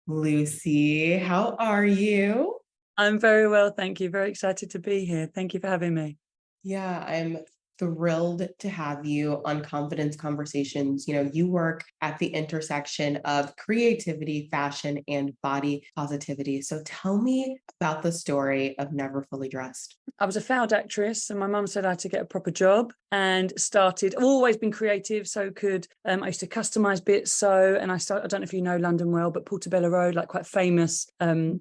Lucy, how are you? I'm very well, thank you. Very excited to be here. Thank you for having me. Yeah, I'm thrilled to have you on Confidence Conversations. You work at the intersection of creativity, fashion, and body positivity. So tell me about the story of Never Fully Dressed. I was a failed actress, and my mum said I had to get a proper job and started. I've always been creative, so could I used to customize bits. So, and I started. I don't know if you know London well, but Portobello Road, like quite famous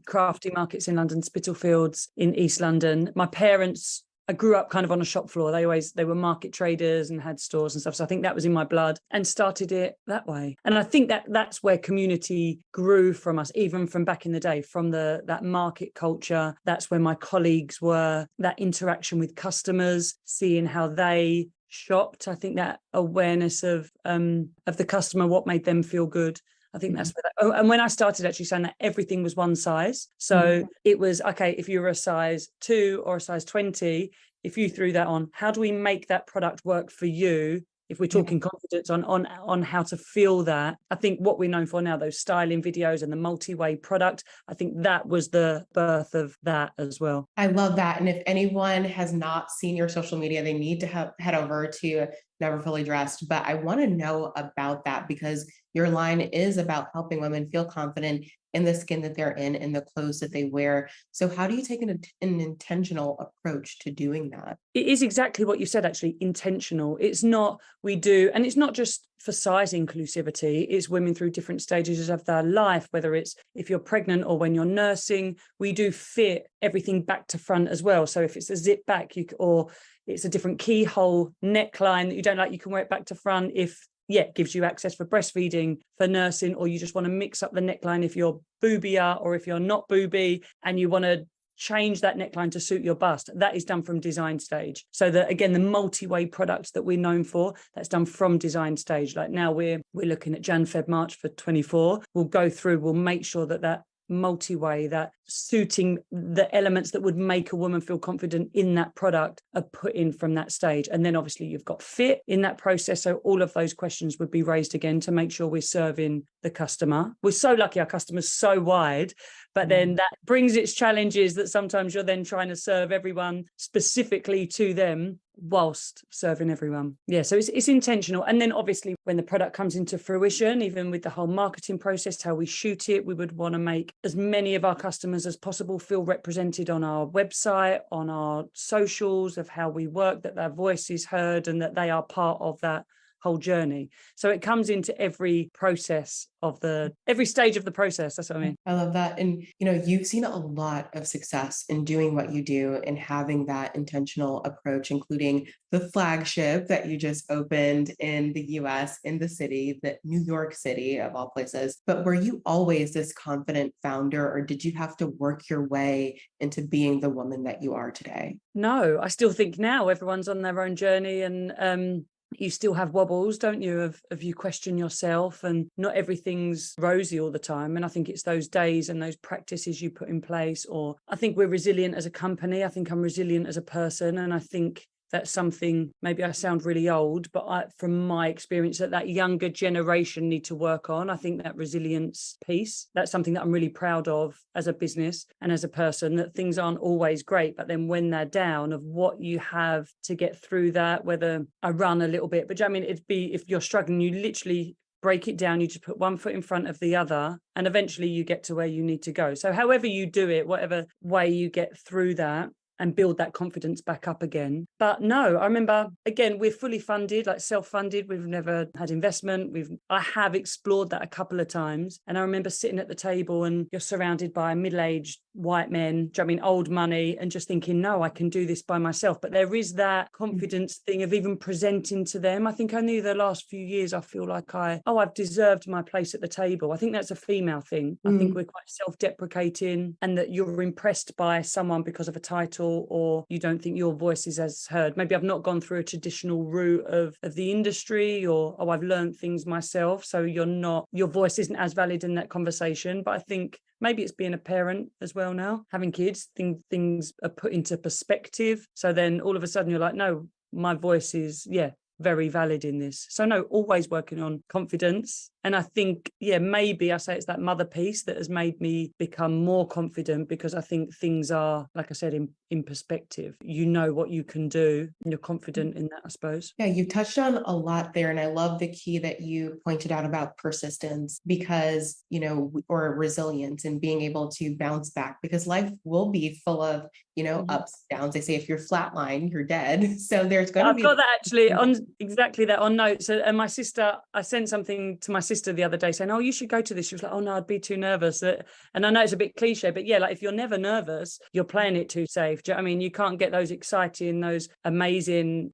crafty markets in London, Spitalfields in East London. My parents, I grew up kind of on a shop floor. They were market traders and had stores and stuff. So I think that was in my blood and started it that way. And I think that's where community grew from us, even from back in the day, from that market culture. That's where my colleagues were, that interaction with customers, seeing how they shopped. I think that awareness of the customer, what made them feel good. I think that's where and when I started actually saying that everything was one size. So it was, okay, if you were a size 2 or a size 20, if you threw that on, how do we make that product work for you? If we're talking confidence on how to feel that, I think what we're known for now, those styling videos and the multi-way product, I think that was the birth of that as well. I love that. And if anyone has not seen your social media, they need to head over to Never Fully Dressed. But I want to know about that because your line is about helping women feel confident in the skin that they're in and the clothes that they wear. So, how do you take an intentional approach to doing that? It is exactly what you said, actually, intentional. It's not, we do, and it's not just for size inclusivity, it's women through different stages of their life, whether it's if you're pregnant or when you're nursing, we do fit everything back to front as well. So if it's a zip back, or it's a different keyhole neckline that you don't like, you can wear it back to front. If it gives you access for breastfeeding, for nursing, or you just want to mix up the neckline if you're boobier or if you're not booby and you want to change that neckline to suit your bust, that is done from design stage. So that, again, the multi-way products that we're known for, that's done from design stage. Like now we're looking at Jan, Feb, March for 24. We'll make sure that multi-way, that suiting the elements that would make a woman feel confident in that product are put in from that stage. And then obviously you've got fit in that process. So all of those questions would be raised again to make sure we're serving the customer. We're so lucky, our customer's so wide, but then that brings its challenges that sometimes you're then trying to serve everyone specifically to them whilst serving everyone. Yeah, so it's intentional. And then obviously when the product comes into fruition, even with the whole marketing process, how we shoot it, we would want to make as many of our customers as possible feel represented on our website, on our socials, of how we work, that their voice is heard and that they are part of that whole journey. So it comes into every process every stage of the process. That's what I mean. I love that. And, you've seen a lot of success in doing what you do and having that intentional approach, including the flagship that you just opened in the US, in the city, that New York City of all places. But were you always this confident founder, or did you have to work your way into being the woman that you are today? No, I still think now everyone's on their own journey, and you still have wobbles, don't you, of you question yourself, and not everything's rosy all the time. And I think it's those days and those practices you put in place, or I think we're resilient as a company. I think I'm resilient as a person. And I think that's something, maybe I sound really old, but from my experience, that younger generation need to work on. I think that resilience piece, that's something that I'm really proud of as a business and as a person, that things aren't always great, but then when they're down, of what you have to get through that, whether I run a little bit, but I mean, it'd be, if you're struggling, you literally break it down, you just put one foot in front of the other, and eventually you get to where you need to go. So however you do it, whatever way you get through that, and build that confidence back up again. But no, I remember, again, we're fully funded, like self-funded. We've never had investment. I have explored that a couple of times. And I remember sitting at the table and you're surrounded by middle-aged white men, old money, and just thinking, no, I can do this by myself. But there is that confidence thing of even presenting to them. I think only the last few years, I feel like I've deserved my place at the table. I think that's a female thing. I think we're quite self-deprecating, and that you're impressed by someone because of a title, or you don't think your voice is as heard. Maybe I've not gone through a traditional route of the industry, or I've learned things myself, so your voice isn't as valid in that conversation. But I think maybe it's being a parent as well now, having kids, things are put into perspective. So then all of a sudden you're like, no, my voice is very valid in this. So no, always working on confidence. And I think, maybe I say it's that mother piece that has made me become more confident, because I think things are, like I said, in perspective. You know what you can do and you're confident in that, I suppose. Yeah, you touched on a lot there. And I love the key that you pointed out about persistence, because, or resilience, and being able to bounce back, because life will be full of, ups, downs. They say if you're flatline, you're dead. So there's going to I've be. got that actually on exactly that on notes. And my sister, I sent something to my sister the other day saying, oh, you should go to this. She was like, oh no, I'd be too nervous. And I know it's a bit cliche, but like if you're never nervous, you're playing it too safe. Do you know what I mean? You can't get those exciting, those amazing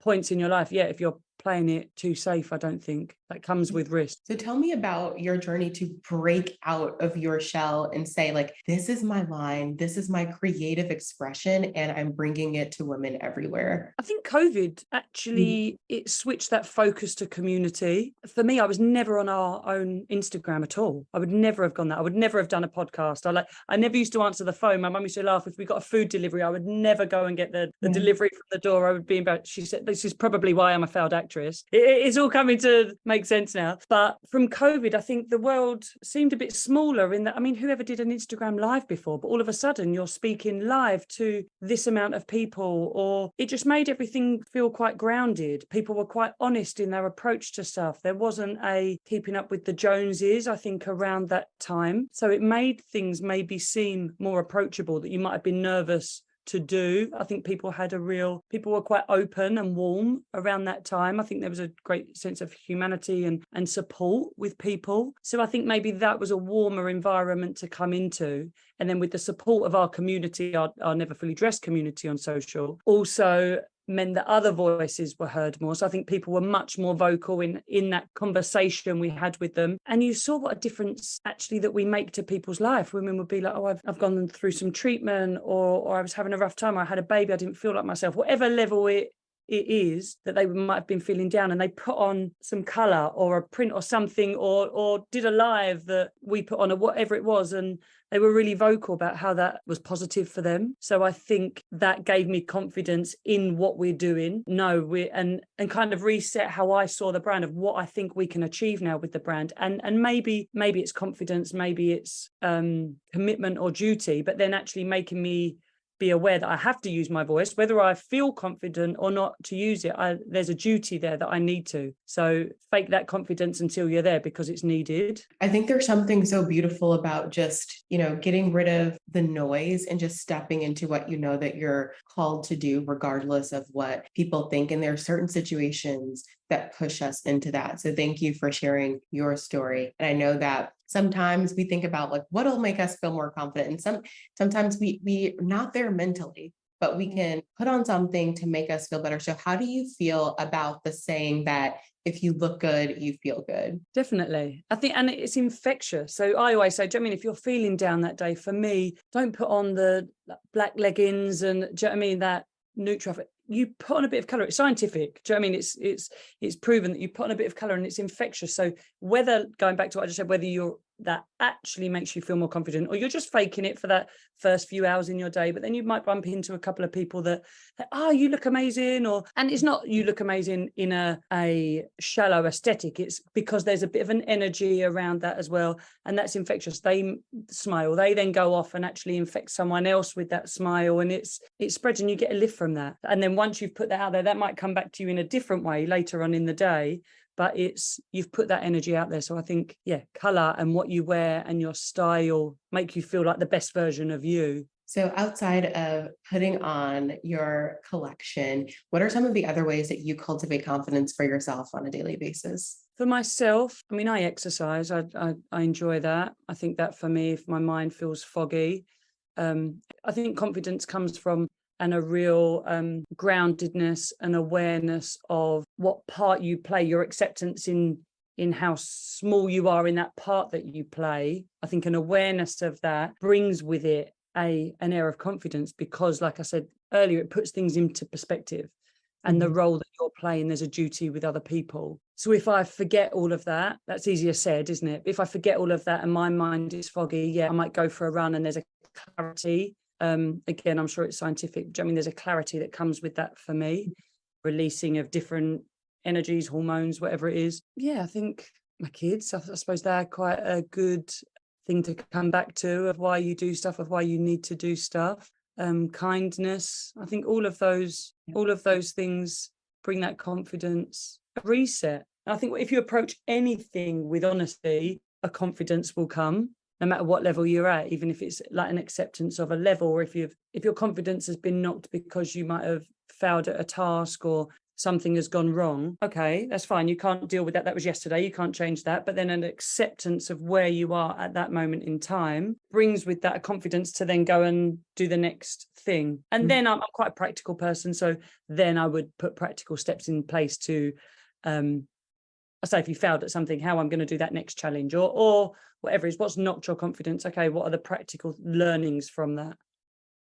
points in your life. Yeah, if you're playing it too safe, I don't think that comes with risk. So tell me about your journey to break out of your shell and say, like, this is my line, this is my creative expression, and I'm bringing it to women everywhere. I think COVID actually, it switched that focus to community. For me, I was never on our own Instagram at all. I would never have gone that. I would never have done a podcast. I never used to answer the phone. My mum used to laugh if we got a food delivery. I would never go and get the delivery from the door. I would be embarrassed. She said, this is probably why I'm a failed actress. It's all coming to make sense now. But from COVID, I think the world seemed a bit smaller in that, I mean, whoever did an Instagram live before, but all of a sudden you're speaking live to this amount of people, or it just made everything feel quite grounded. People were quite honest in their approach to stuff. There wasn't a keeping up with the Joneses, I think, around that time. So it made things maybe seem more approachable that you might have been nervous to do. I think people were quite open and warm around that time. I think there was a great sense of humanity and support with people. So I think maybe that was a warmer environment to come into. And then with the support of our community, our Never Fully Dressed community on social, also meant that other voices were heard more. So I think people were much more vocal in that conversation we had with them. And you saw what a difference actually that we make to people's life. Women would be like, oh, I've gone through some treatment, or I was having a rough time, or I had a baby, I didn't feel like myself, whatever level it is that they might have been feeling down, and they put on some colour or a print or something, or did a live that we put on, or whatever it was, and they were really vocal about how that was positive for them. So I think that gave me confidence in what we're doing. And kind of reset how I saw the brand, of what I think we can achieve now with the brand. And maybe it's confidence, maybe it's commitment or duty, but then actually making me be aware that I have to use my voice, whether I feel confident or not to use it. There's a duty there that I need to. So fake that confidence until you're there, because it's needed. I think there's something so beautiful about just, getting rid of the noise and just stepping into what you know that you're called to do, regardless of what people think. And there are certain situations that push us into that. So thank you for sharing your story. And I know that sometimes we think about, like, what'll make us feel more confident. And sometimes we're not there mentally, but we can put on something to make us feel better. So how do you feel about the saying that if you look good, you feel good? Definitely. I think, and it's infectious. So I always say, do you know what I mean, if you're feeling down that day, for me, don't put on the black leggings and, do you know what I mean, that neutral. You put on a bit of colour. It's scientific. Do you know what I mean? It's proven that you put on a bit of colour and it's infectious. So whether, going back to what I just said, whether that actually makes you feel more confident, or you're just faking it for that first few hours in your day, but then you might bump into a couple of people that you look amazing, and it's not you look amazing in a shallow aesthetic. It's because there's a bit of an energy around that as well, and that's infectious. They smile, they then go off and actually infect someone else with that smile, and it spreads, and you get a lift from that. And then once you've put that out there, that might come back to you in a different way later on in the day, but you've put that energy out there. So I think, colour and what you wear and your style make you feel like the best version of you. So outside of putting on your collection, what are some of the other ways that you cultivate confidence for yourself on a daily basis? For myself, I mean, I exercise. I enjoy that. I think that for me, if my mind feels foggy, I think confidence comes from a real groundedness and awareness of what part you play, your acceptance in how small you are in that part that you play. I think an awareness of that brings with it an air of confidence, because, like I said earlier, it puts things into perspective. And the role that you're playing, there's a duty with other people. So if I forget all of that, that's easier said, isn't it? If I forget all of that and my mind is foggy, I might go for a run and there's a clarity. Again, I'm sure it's scientific. I mean, there's a clarity that comes with that for me, releasing of different energies, hormones, whatever it is. Yeah, I think my kids, I suppose they're quite a good thing to come back to, of why you do stuff, of why you need to do stuff. Kindness. I think all of those things bring that confidence, a reset. I think if you approach anything with honesty, a confidence will come, no matter what level you're at, even if it's like an acceptance of a level, or if your confidence has been knocked because you might have failed at a task or something has gone wrong. Okay, that's fine. You can't deal with that. That was yesterday. You can't change that. But then an acceptance of where you are at that moment in time brings with that a confidence to then go and do the next thing. And then I'm quite a practical person. So then I would put practical steps in place to, I say, if you failed at something, how I'm going to do that next challenge, or whatever it is, what's knocked your confidence. Okay, what are the practical learnings from that?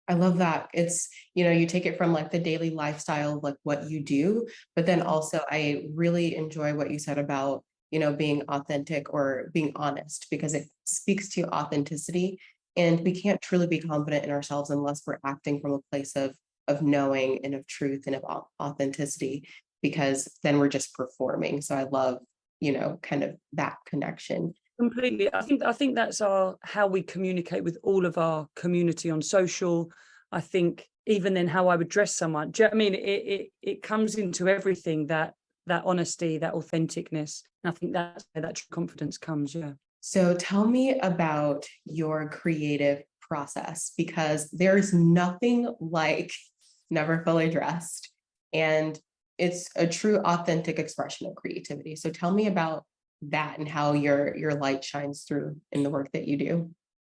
I love that. It's, you take it from like the daily lifestyle, like what you do, but then also I really enjoy what you said about, being authentic or being honest, because it speaks to authenticity. And we can't truly be confident in ourselves unless we're acting from a place of knowing and of truth and of authenticity, because then we're just performing. So I love, kind of that connection. Completely. I think that's how we communicate with all of our community on social. I think even then how I would dress someone. Do you know what I mean? It comes into everything, that honesty, that authenticness. And I think that's where that true confidence comes. Yeah. So tell me about your creative process, because there's nothing like Never Fully Dressed. And it's a true authentic expression of creativity. So tell me about that and how your light shines through in the work that you do.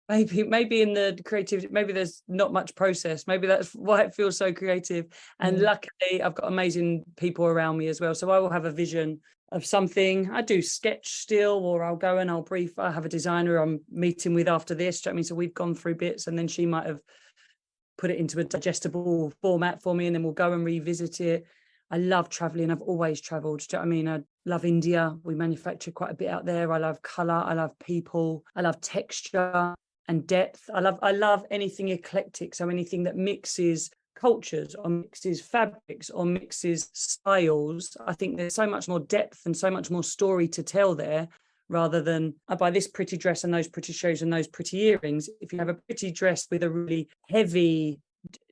Maybe in the creativity, maybe there's not much process. Maybe that's why it feels so creative. And luckily, I've got amazing people around me as well. So I will have a vision of something. I do sketch still, or I'll go and I'll brief. I have a designer I'm meeting with after this. Do you know what I mean? So we've gone through bits, and then she might have put it into a digestible format for me, and then we'll go and revisit it. I love traveling. I've always traveled. Do you know what I mean? I love India. We manufacture quite a bit out there. I love color. I love people. I love texture and depth. I love anything eclectic. So anything that mixes cultures or mixes fabrics or mixes styles. I think there's so much more depth and so much more story to tell there, rather than I buy this pretty dress and those pretty shoes and those pretty earrings. If you have a pretty dress with a really heavy,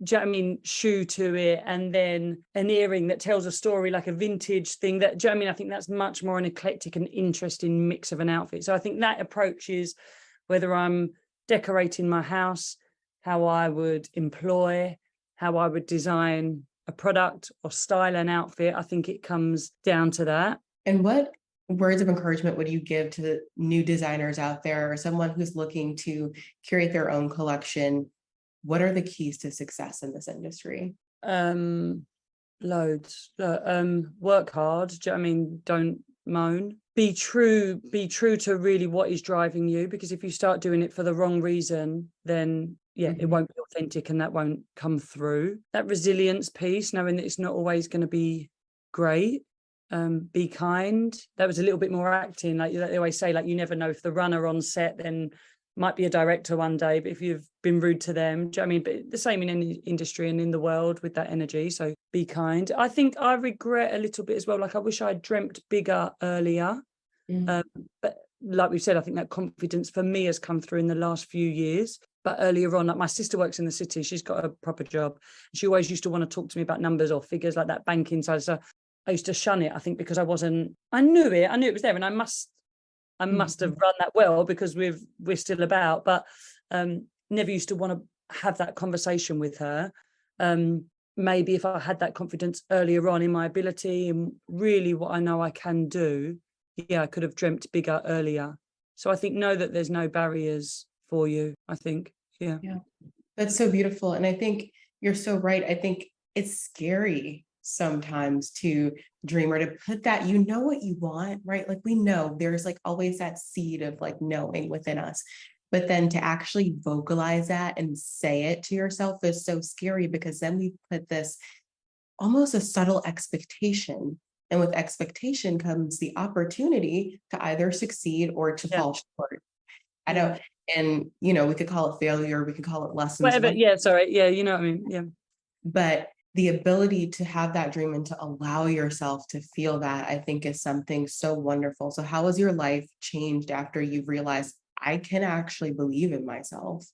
do you know what I mean, shoe to it, and then an earring that tells a story, like a vintage thing, that, do you know what I mean? I think that's much more an eclectic and interesting mix of an outfit. So I think that approach is, whether I'm decorating my house, how I would employ, how I would design a product or style an outfit. I think it comes down to that. And what words of encouragement would you give to new designers out there, or someone who's looking to curate their own collection? What are the keys to success in this industry? Loads. Work hard. Do you know what I mean? Don't moan. Be true to really what is driving you, because if you start doing it for the wrong reason, then it won't be authentic, and that won't come through. That resilience piece, knowing that it's not always going to be great. Be kind. That was a little bit more acting. Like they always say, like, you never know if the runner on set then might be a director one day, but if you've been rude to them, do you know what I mean? But the same in any industry and in the world with that energy. So be kind. I think I regret a little bit as well. Like, I wish I dreamt bigger earlier. But like we said, I think that confidence for me has come through in the last few years. But earlier on, like, my sister works in the city. She's got a proper job. She always used to want to talk to me about numbers or figures, like that banking side. So I used to shun it, I think, because I knew it was there, and I must have run that well, because we're still about, but never used to want to have that conversation with her. Maybe if I had that confidence earlier on in my ability and really what I know I can do, I could have dreamt bigger earlier. So I think, know that there's no barriers for you, I think. Yeah. That's so beautiful. And I think you're so right. I think it's scary sometimes to dream, or to put that, what you want, right? Like, we know there's like always that seed of like knowing within us, but then to actually vocalize that and say it to yourself is so scary, because then we put this almost a subtle expectation, and with expectation comes the opportunity to either succeed or to fall short. I don't, and we could call it failure, we could call it lessons. Whatever. Yeah, sorry. Yeah, you know what I mean. Yeah. But the ability to have that dream and to allow yourself to feel that, I think, is something so wonderful. So how has your life changed after you've realized I can actually believe in myself?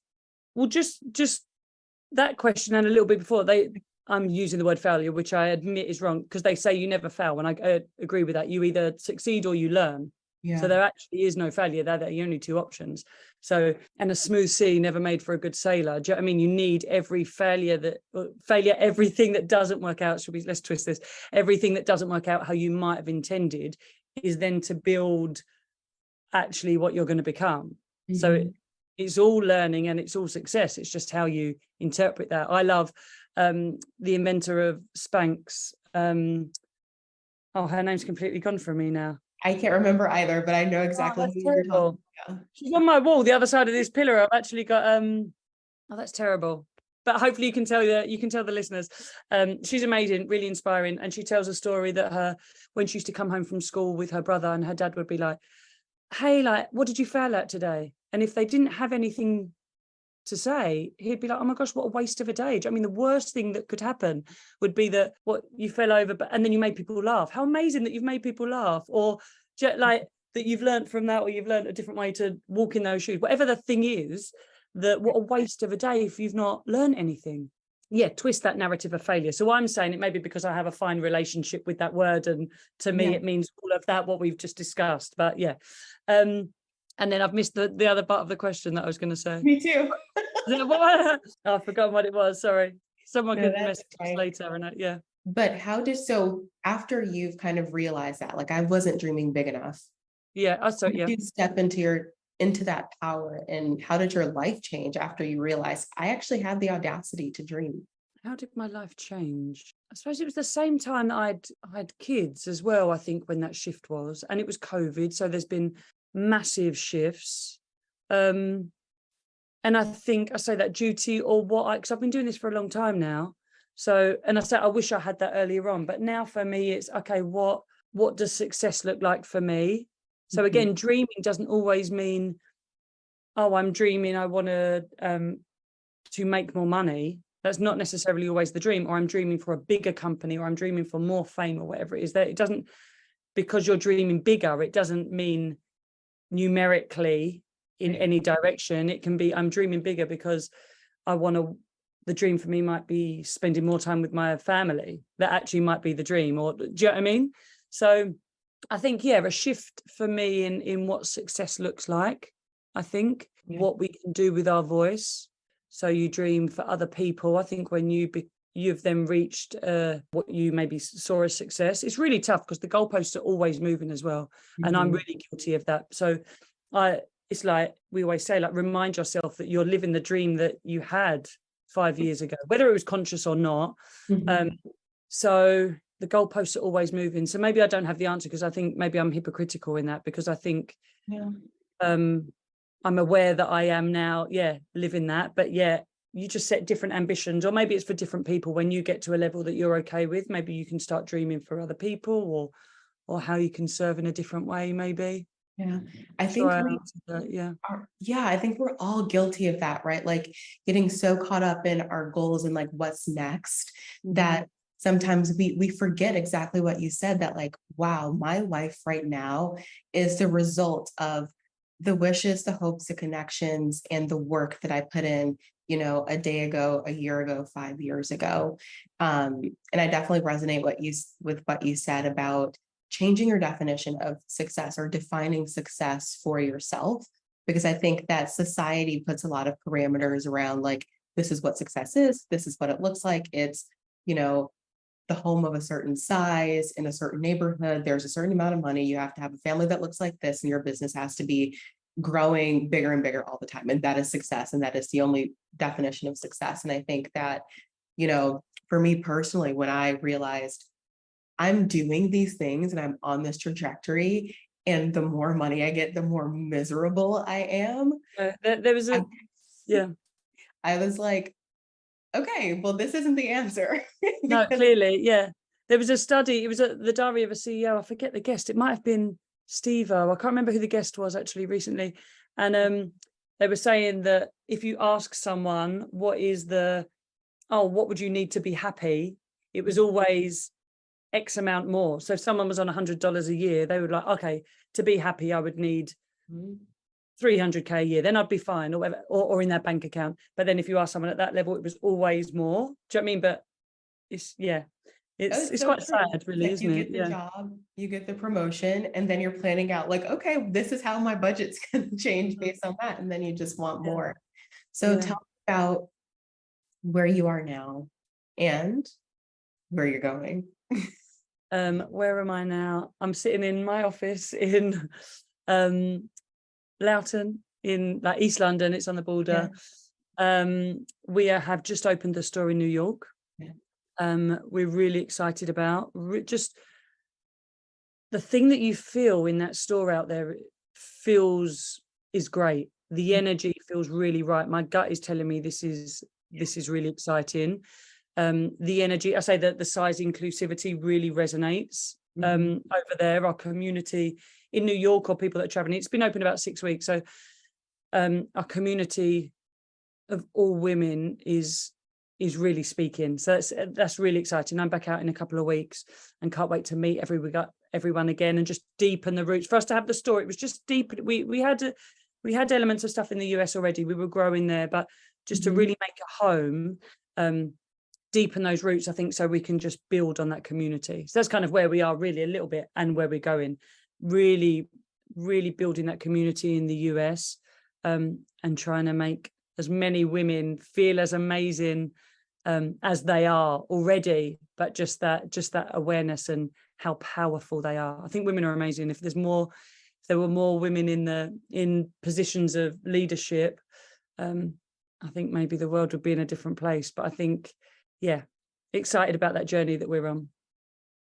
Well, just that question and a little bit before, I'm using the word failure, which I admit is wrong, because they say you never fail, and I agree with that. You either succeed or you learn. So Yeah. there actually is no failure. They're the only two options. So, and a smooth sea never made for a good sailor. Do you know what I mean? You need every failure, everything that doesn't work out. Let's twist this. Everything that doesn't work out how you might have intended is then to build actually what you're going to become. So it's all learning and it's all success. It's just how you interpret that. I love the inventor of Spanx. Her name's completely gone from me now. I can't remember either, but I know exactly That's who you're talking about. She's on my wall, the other side of this pillar. I've actually got that's terrible. But hopefully you can tell the listeners. She's amazing, really inspiring. And she tells a story that when she used to come home from school with her brother, and her dad would be like, hey, like, what did you fail at today? And if they didn't have anything to say, he'd be like, oh my gosh, what a waste of a day. I mean, the worst thing that could happen would be that what you fell over, and then you made people laugh. How amazing that you've made people laugh, or like that you've learned from that, or you've learned a different way to walk in those shoes. Whatever the thing is, that what a waste of a day if you've not learned anything. Yeah, twist that narrative of failure. So I'm saying it maybe because I have a fine relationship with that word, and to me it means all of that, what we've just discussed. But yeah. And then I've missed the other part of the question that I was going to say. Me too. I've forgotten what it was. Sorry. Someone could message us right. later. And yeah. But so after you've kind of realized that, like, I wasn't dreaming big enough. Yeah. How did you step into that power, and how did your life change after you realized I actually had the audacity to dream? How did my life change? I suppose it was the same time that I had kids as well, I think, when that shift was. And it was COVID. So there's been massive shifts. And I think I say that duty, or because I've been doing this for a long time now. So, and I say, I wish I had that earlier on, but now for me, it's okay, what does success look like for me? So again, dreaming doesn't always mean, oh, I'm dreaming, I want to make more money. That's not necessarily always the dream, or I'm dreaming for a bigger company, or I'm dreaming for more fame, or whatever it is. That it doesn't, because you're dreaming bigger, it doesn't mean numerically in any direction. It can be, I'm dreaming bigger because I want to, the dream for me might be spending more time with my family. That actually might be the dream, or do you know what I mean? So I think, a shift for me in what success looks like. I think what we can do with our voice. So you dream for other people. I think when you've then reached what you maybe saw as success, it's really tough because the goalposts are always moving as well. And I'm really guilty of that. So it's like we always say, like, remind yourself that you're living the dream that you had 5 years ago, whether it was conscious or not. So the goalposts are always moving. So maybe I don't have the answer, because I think maybe I'm hypocritical in that, because I think I'm aware that I am now, living that. But you just set different ambitions, or maybe it's for different people. When you get to a level that you're okay with, maybe you can start dreaming for other people, or how you can serve in a different way, maybe. I think I think we're all guilty of that, right? Like, getting so caught up in our goals and like what's next, that sometimes we forget exactly what you said, that like, wow, my life right now is the result of the wishes, the hopes, the connections, and the work that I put in, a day ago, a year ago, 5 years ago. And I definitely resonate with what you said about changing your definition of success, or defining success for yourself, because I think that society puts a lot of parameters around, like, this is what success is, this is what it looks like. It's, the home of a certain size in a certain neighborhood, there's a certain amount of money, you have to have a family that looks like this, and your business has to be growing bigger and bigger all the time. And that is success. And that is the only definition of success. And I think that, for me personally, when I realized I'm doing these things and I'm on this trajectory, and the more money I get, the more miserable I am. There was I was like, okay, well, this isn't the answer. No, clearly, there was a study. It was the Diary of a CEO. I forget the guest. It might have been Steve-O. I can't remember who the guest was actually recently. And they were saying that if you ask someone what would you need to be happy, it was always X amount more. So if someone was on $100 a year, they would like, okay, to be happy, I would need Mhm. 300K a year, then I'd be fine, or whatever, or in their bank account. But then if you ask someone at that level, it was always more. Do you know what I mean? But it's, yeah, That is it's so quite true. sad, It's really, like isn't you it? get the Yeah. job, you get the promotion, and then you're planning out like, okay, this is how my budget's going to change Mhm. based on that. And then you just want Yeah. more. So Yeah. tell me about where you are now and where you're going. Where am I now? I'm sitting in my office in um Loughton, in like East London. It's on the Yeah. border. We have just opened the store in New York. Yeah. We're really excited about just the thing that you feel in that store out there is great. The energy feels really right. My gut is telling me this is really exciting. The energy, I say that the size inclusivity really resonates Mhm. over there. Our community in New York, or people that are traveling, it's been open about 6 weeks. So our community of all women is really speaking. So that's really exciting. I'm back out in a couple of weeks and can't wait to meet everyone again and just deepen the roots. For us to have the store, it was just deep. We had elements of stuff in the US already. We were growing there, but just to Mhm. really make a home, deepen those roots, I think, so we can just build on that community. So that's kind of where we are really a little bit, and where we're going, really, really building that community in the US, and trying to make as many women feel as amazing as they are already, but just that awareness and how powerful they are. I think women are amazing. If there were more women in positions of leadership, I think maybe the world would be in a different place. But I think, yeah, excited about that journey that we're on.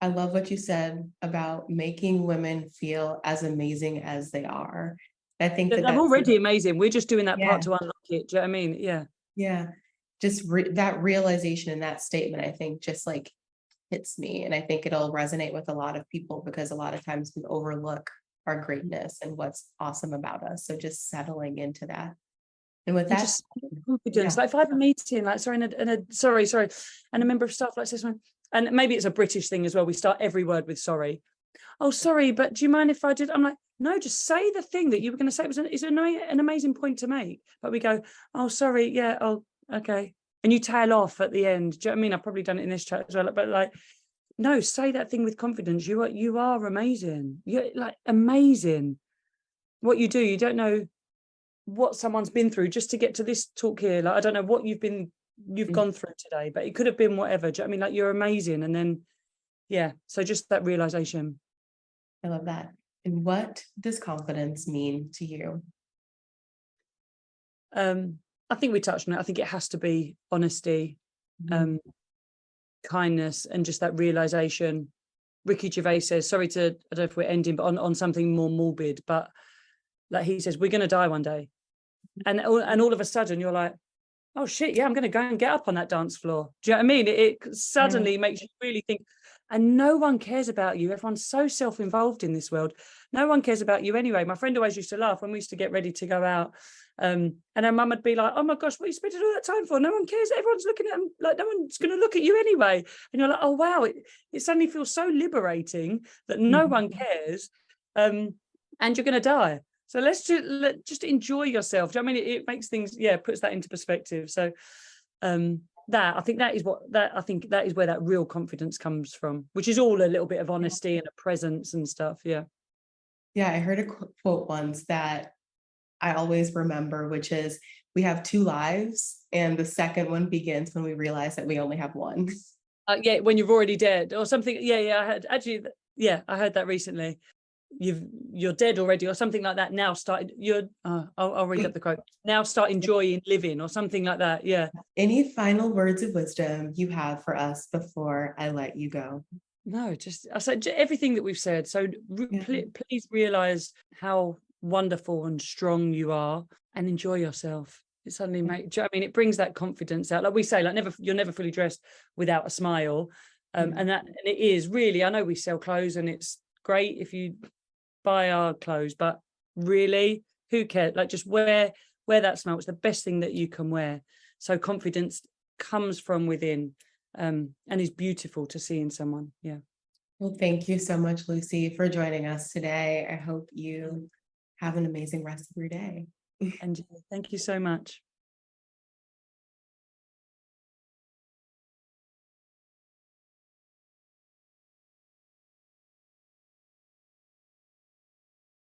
I love what you said about making women feel as amazing as they are. I think that They're that's, already amazing. We're just doing that yeah, part to unlock it. Do you know what I mean? Yeah. yeah. Just that realization and that statement, I think just like hits me. And I think it'll resonate with a lot of people because a lot of times we overlook our greatness and what's awesome about us. So just settling into that. And with And that, just confidence. yeah. Like if I have a meeting, like sorry, sorry, and a member of staff like says, and maybe it's a British thing as well. We start every word with sorry. Oh, sorry, but do you mind if I did? I'm like, no, just say the thing that you were going to say. It's an amazing point to make. But we go, oh, sorry, yeah, oh, okay. And you tail off at the end. Do you know what I mean? I've probably done it in this chat as well. But like, no, say that thing with confidence. You are amazing. You're like amazing. What you do, you don't know what someone's been through just to get to this talk here. Like, I don't know what you've Mm, gone through today, but it could have been whatever. Do you know what I mean? Like, you're amazing. And then, yeah. So just that realization. I love that. And what does confidence mean to you? I think we touched on it. I think it has to be honesty, Mhm. um, kindness, and just that realization. Ricky Gervais says, sorry to, I don't know if we're ending, but on something more morbid, but like he says, we're going to die one day. And all of a sudden you're like, oh shit, yeah, I'm going to go and get up on that dance floor. Do you know what I mean? It Yeah. suddenly makes you really think, and no one cares about you. Everyone's so self-involved in this world. No one cares about you anyway. My friend always used to laugh when we used to get ready to go out. And her mum would be like, oh my gosh, what are you spending all that time for? No one cares. Everyone's looking at them, like no one's going to look at you anyway. And you're like, oh wow, it suddenly feels so liberating that no one Mhm. cares. And you're going to die. So let's just enjoy yourself. Do you know what I mean? It makes things, yeah, puts that into perspective. So that I think that is where that real confidence comes from, which is all a little bit of honesty and a presence and stuff. Yeah. Yeah, I heard a quote once that I always remember, which is we have two lives, and the second one begins when we realize that we only have one. Yeah, when you've already dead or something. Yeah. I heard actually. Yeah, I heard that recently. You're dead already or something like that. Now I'll read up the quote. Now start enjoying living or something like that. Yeah. Any final words of wisdom you have for us before I let you go? No, just I said everything that we've said. So Yeah. please realize how wonderful and strong you are, and enjoy yourself. It suddenly makes, do you know what I mean? It brings that confidence out. Like we say, like you're never fully dressed without a smile. Yeah. And it is really, I know we sell clothes and it's great if you buy our clothes, but really, who cares? Like just wear that smile. It's the best thing that you can wear. So confidence comes from within. and is beautiful to see in someone. Yeah. Well, thank you so much, Lucy, for joining us today. I hope you have an amazing rest of your day. And thank you so much.